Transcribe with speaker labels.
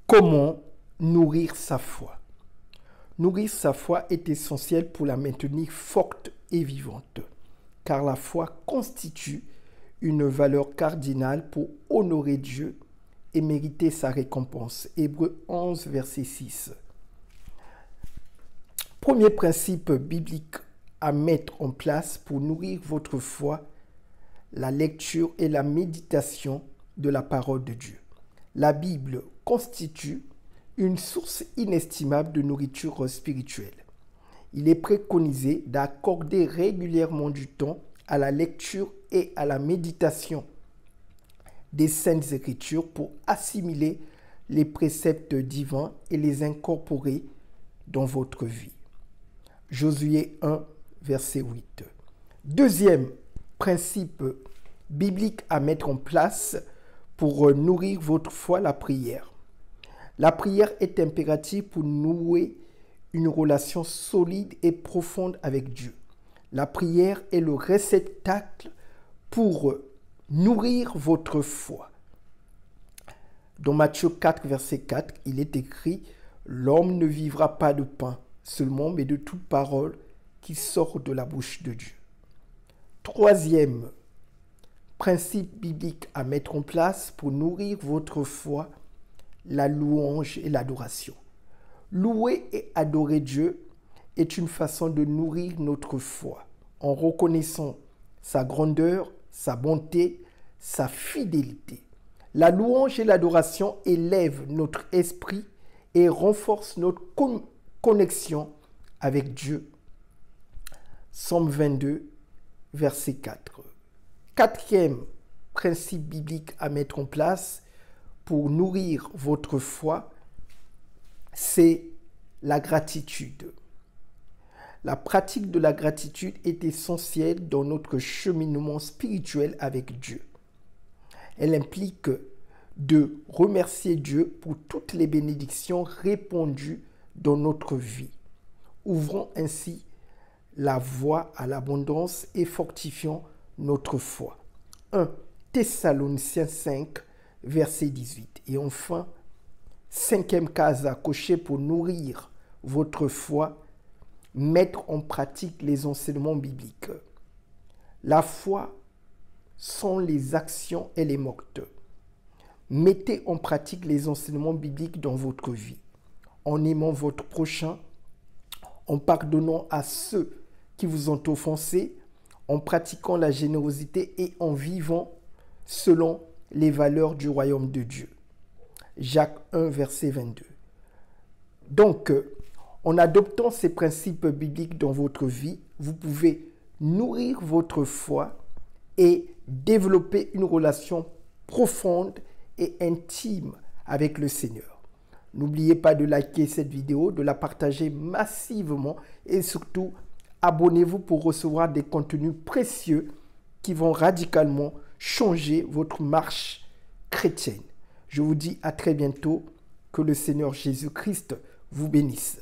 Speaker 1: Comment nourrir sa foi? Nourrir sa foi est essentiel pour la maintenir forte et vivante, car la foi constitue une valeur cardinale pour honorer Dieu et mériter sa récompense. Hébreux 11, verset 6. Premier principe biblique à mettre en place pour nourrir votre foi, la lecture et la méditation de la parole de Dieu. La Bible constitue une source inestimable de nourriture spirituelle. Il est préconisé d'accorder régulièrement du temps à la lecture et à la méditation des Saintes Écritures pour assimiler les préceptes divins et les incorporer dans votre vie. Josué 1, verset 8. Deuxième principe biblique à mettre en place pour nourrir votre foi, la prière. La prière est impérative pour nouer une relation solide et profonde avec Dieu. La prière est le réceptacle pour nourrir votre foi. Dans Matthieu 4, verset 4, il est écrit « L'homme ne vivra pas de pain seulement, mais de toute parole qui sort de la bouche de Dieu. » Troisième principe biblique à mettre en place pour nourrir votre foi, la louange et l'adoration. Louer et adorer Dieu est une façon de nourrir notre foi en reconnaissant sa grandeur, sa bonté, sa fidélité. La louange et l'adoration élèvent notre esprit et renforcent notre connexion avec Dieu. Psaume 22, verset 4. Quatrième principe biblique à mettre en place pour nourrir votre foi, c'est la gratitude. La pratique de la gratitude est essentielle dans notre cheminement spirituel avec Dieu. Elle implique de remercier Dieu pour toutes les bénédictions répandues dans notre vie, ouvrant ainsi la voie à l'abondance et fortifiant notre foi. 1 Thessaloniciens 5, verset 18. Et enfin, cinquième case à cocher pour nourrir votre foi, mettre en pratique les enseignements bibliques. La foi sont les actions et les actes. Mettez en pratique les enseignements bibliques dans votre vie, en aimant votre prochain, en pardonnant à ceux qui vous ont offensé, en pratiquant la générosité et en vivant selon les valeurs du royaume de Dieu. Jacques 1, verset 22. Donc, en adoptant ces principes bibliques dans votre vie, vous pouvez nourrir votre foi et développer une relation profonde et intime avec le Seigneur. N'oubliez pas de liker cette vidéo, de la partager massivement et surtout, abonnez-vous pour recevoir des contenus précieux qui vont radicalement changer votre marche chrétienne. Je vous dis à très bientôt. Que le Seigneur Jésus-Christ vous bénisse.